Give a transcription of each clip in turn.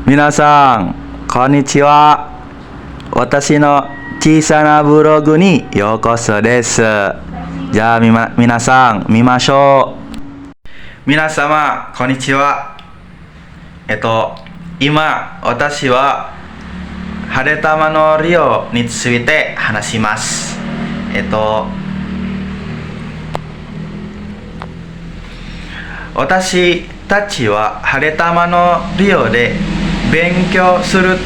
皆さん、こんにちは。私の小さなブログにようこそです。じゃあ皆さん見ましょう。皆様、こんにちは。今、私は晴れ玉の利用について話します。私たちは晴れ玉の利用で勉強する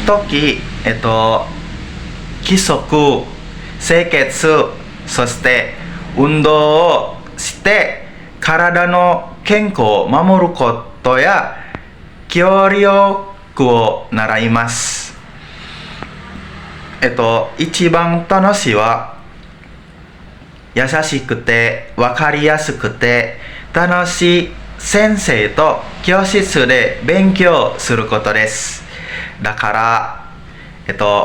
とき、規則、清潔、そして運動をして体の健康を守ることや協力を習います。一番楽しいは優しくて分かりやすくて楽しい先生と教室で勉強することです。だから、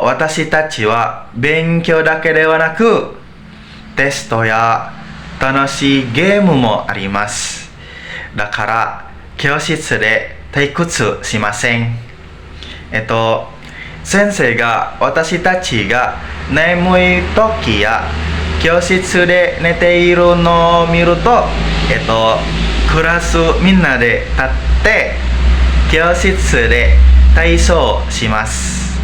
私たちは勉強だけではなくテストや楽しいゲームもあります。だから教室で退屈しません。先生が私たちが眠い時や教室で寝ているのを見ると、クラスみんなで立って教室で体操します。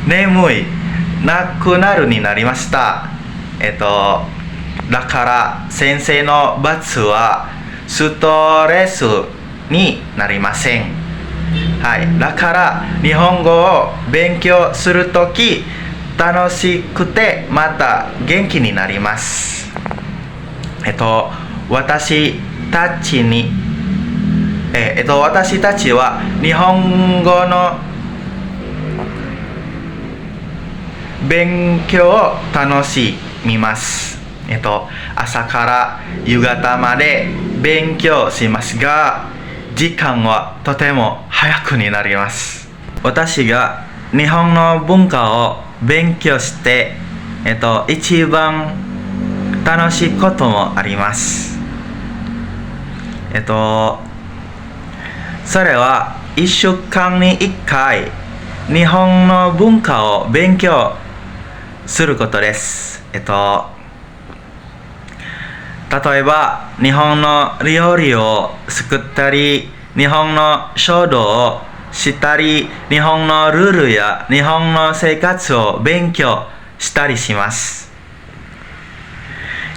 眠い、なくなるになりました。だから先生の罰はストレスになりません。はい、だから日本語を勉強するとき楽しくてまた元気になります。私たちは日本語の勉強を楽しみます。朝から夕方まで勉強しますが、時間はとても早くになります。私が日本の文化を勉強して、一番楽しいこともあります。それは1週間に1回日本の文化を勉強することです。例えば日本の料理を作ったり、日本の書道をしたり、日本のルールや日本の生活を勉強したりします。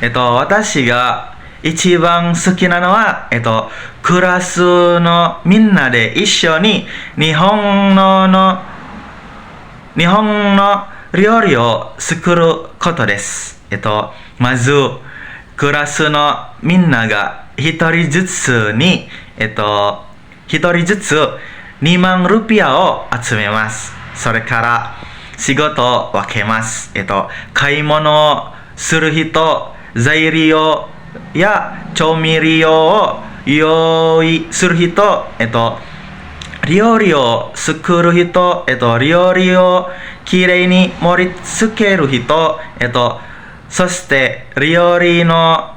私が一番好きなのは、クラスのみんなで一緒に日本の料理を作ることです。まずクラスのみんなが一人ずつ2万ルピアを集めます。それから仕事を分けます。買い物をする人、材料や調味料を用意する人、料理を作る人、料理をきれいに盛り付ける人、そして料理の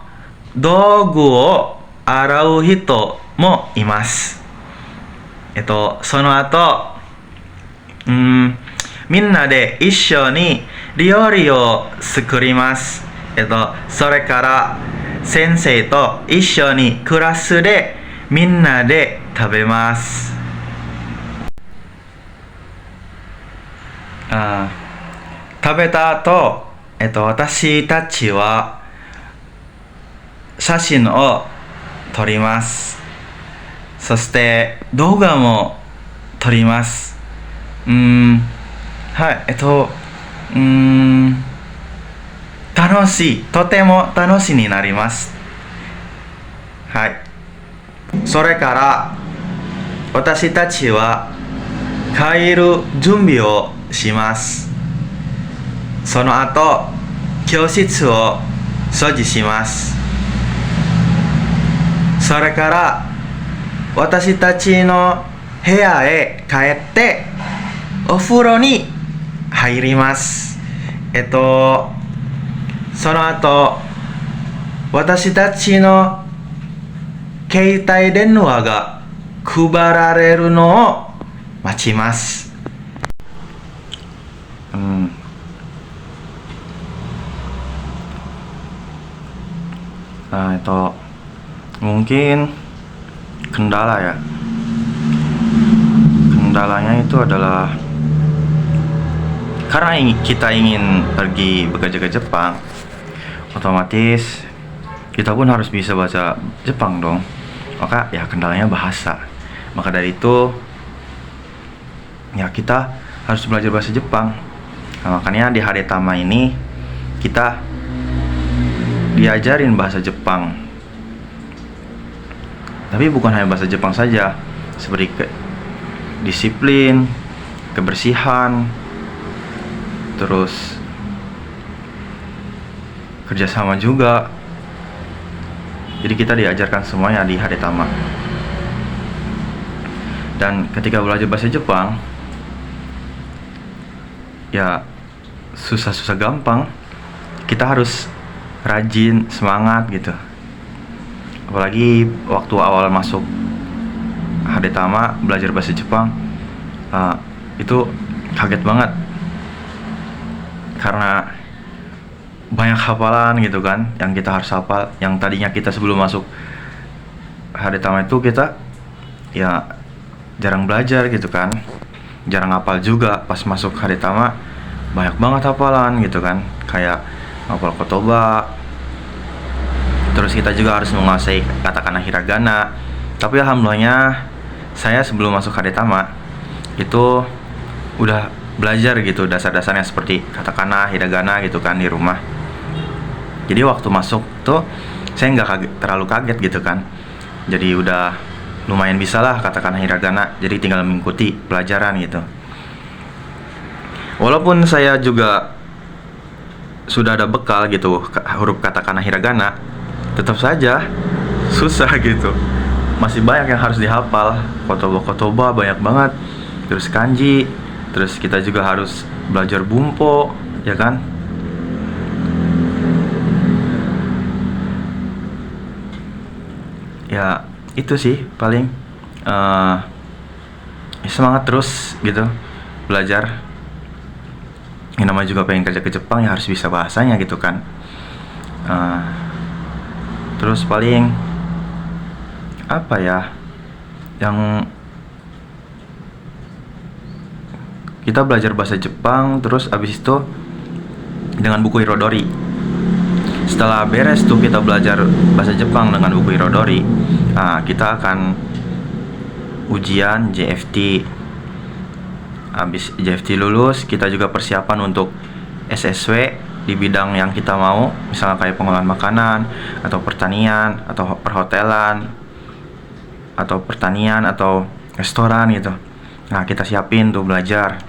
道具を洗う人もいます。その後、みんなで一緒に料理を作ります。それから先生と一緒にクラスでみんなで食べます。食べた後、私たちは写真を撮ります。そして動画も撮ります。はい、とても楽しいになります。はい。それから私たちは帰る準備をします。その後、教室を掃除します。それから私たちの部屋へ帰ってお風呂に入ります。その後、私たちの携帯電話が配られるのを待ちます。Nah, itu mungkin kendala ya. Kendalanya itu adalah karena kita ingin pergi bekerja ke Jepang, otomatis kita pun harus bisa bahasa Jepang dong. Maka ya kendalanya bahasa. Maka dari itu ya kita harus belajar bahasa Jepang. Nah, makanya di Haretama ini kita diajarin bahasa Jepang. Tapi bukan hanya bahasa Jepang saja, seperti disiplin, kebersihan, terus kerjasama juga. Jadi kita diajarkan semuanya di Haretama. Dan ketika belajar bahasa Jepang, ya susah-susah gampang. Kita harus rajin, semangat gitu. Apalagi waktu awal masuk Haretama belajar bahasa Jepang, itu kaget banget karena banyak hafalan gitu kan yang kita harus hafal. Yang tadinya kita sebelum masuk Haretama itu kita ya jarang belajar gitu kan, jarang hafal juga. Pas masuk Haretama banyak banget hafalan gitu kan, kayak hafal kotoba. Terus kita juga harus menguasai katakana hiragana. Tapi alhamdulillahnya saya sebelum masuk Haretama itu udah belajar gitu dasar-dasarnya seperti katakana hiragana gitu kan di rumah. Jadi waktu masuk tuh saya nggak terlalu kaget gitu kan. Jadi udah lumayan bisa lah katakana hiragana. Jadi tinggal mengikuti pelajaran gitu. Walaupun saya juga sudah ada bekal gitu huruf katakana hiragana, tetap saja susah gitu. Masih banyak yang harus dihafal. Kotoba banyak banget. Terus kanji. Terus kita juga harus belajar bumpo, ya kan? Ya itu sih paling semangat terus gitu belajar. Yang namanya juga pengen kerja ke Jepang ya harus bisa bahasanya gitu kan. Terus paling apa ya, yang kita belajar bahasa Jepang terus abis itu dengan buku Hirodori. Setelah beres tuh kita belajar bahasa Jepang dengan buku Hirodori, kita akan ujian JFT. Habis JFT lulus, kita juga persiapan untuk SSW di bidang yang kita mau, misalnya kayak pengolahan makanan, atau pertanian, atau perhotelan, atau pertanian, atau restoran gitu. Nah, kita siapin tuh belajar.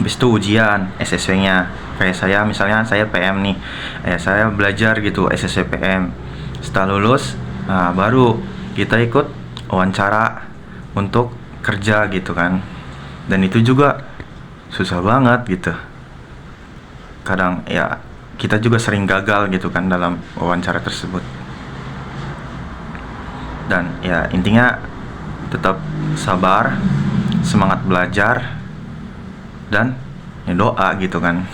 Habis itu ujian SSW-nya. Kayak saya misalnya saya PM nih. Saya belajar gitu SSW PM. Setelah lulus, baru kita ikut wawancara untuk kerja gitu kan. Dan itu juga susah banget gitu. Kadang ya kita juga sering gagal gitu kan dalam wawancara tersebut. Dan ya intinya tetap sabar, semangat belajar, dan ya doa gitu kan.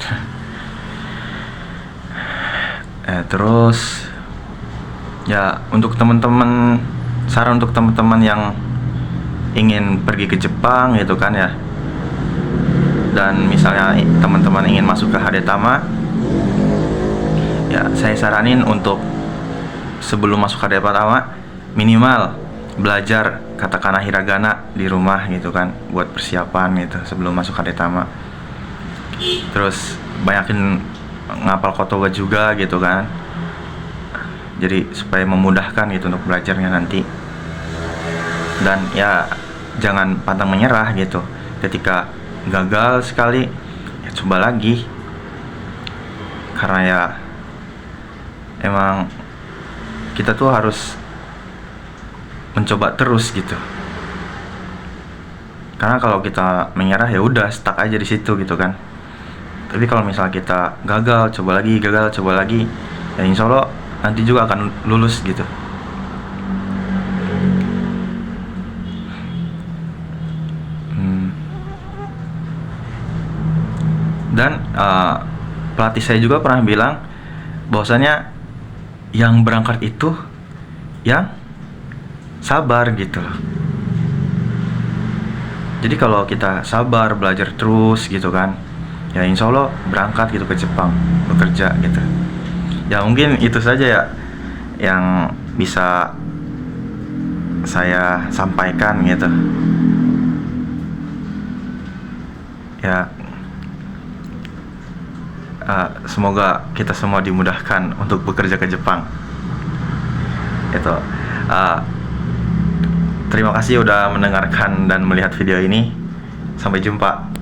Terus ya untuk teman-teman, saran untuk teman-teman yang ingin pergi ke Jepang gitu kan ya, dan misalnya teman-teman ingin masuk ke Haretama, ya saya saranin untuk sebelum masuk Haretama minimal belajar katakana hiragana di rumah gitu kan, buat persiapan gitu sebelum masuk Haretama. Terus banyakin ngapal kotoba juga gitu kan, jadi supaya memudahkan gitu untuk belajarnya nanti. Dan ya jangan pantang menyerah gitu. Ketika gagal sekali, ya coba lagi. Karena ya emang kita tuh harus mencoba terus gitu. Karena kalau kita menyerah ya udah stuck aja di situ gitu kan. Tapi kalau misalnya kita gagal, coba lagi, gagal, coba lagi, ya insya Allah nanti juga akan lulus gitu. Dan pelatih saya juga pernah bilang bahwasanya yang berangkat itu yang sabar gitu loh. Jadi kalau kita sabar, belajar terus gitu kan, ya insya Allah berangkat gitu ke Jepang bekerja gitu. Ya mungkin itu saja ya yang bisa saya sampaikan gitu ya. Semoga kita semua dimudahkan untuk bekerja ke Jepang itu. Terima kasih udah mendengarkan dan melihat video ini. Sampai jumpa.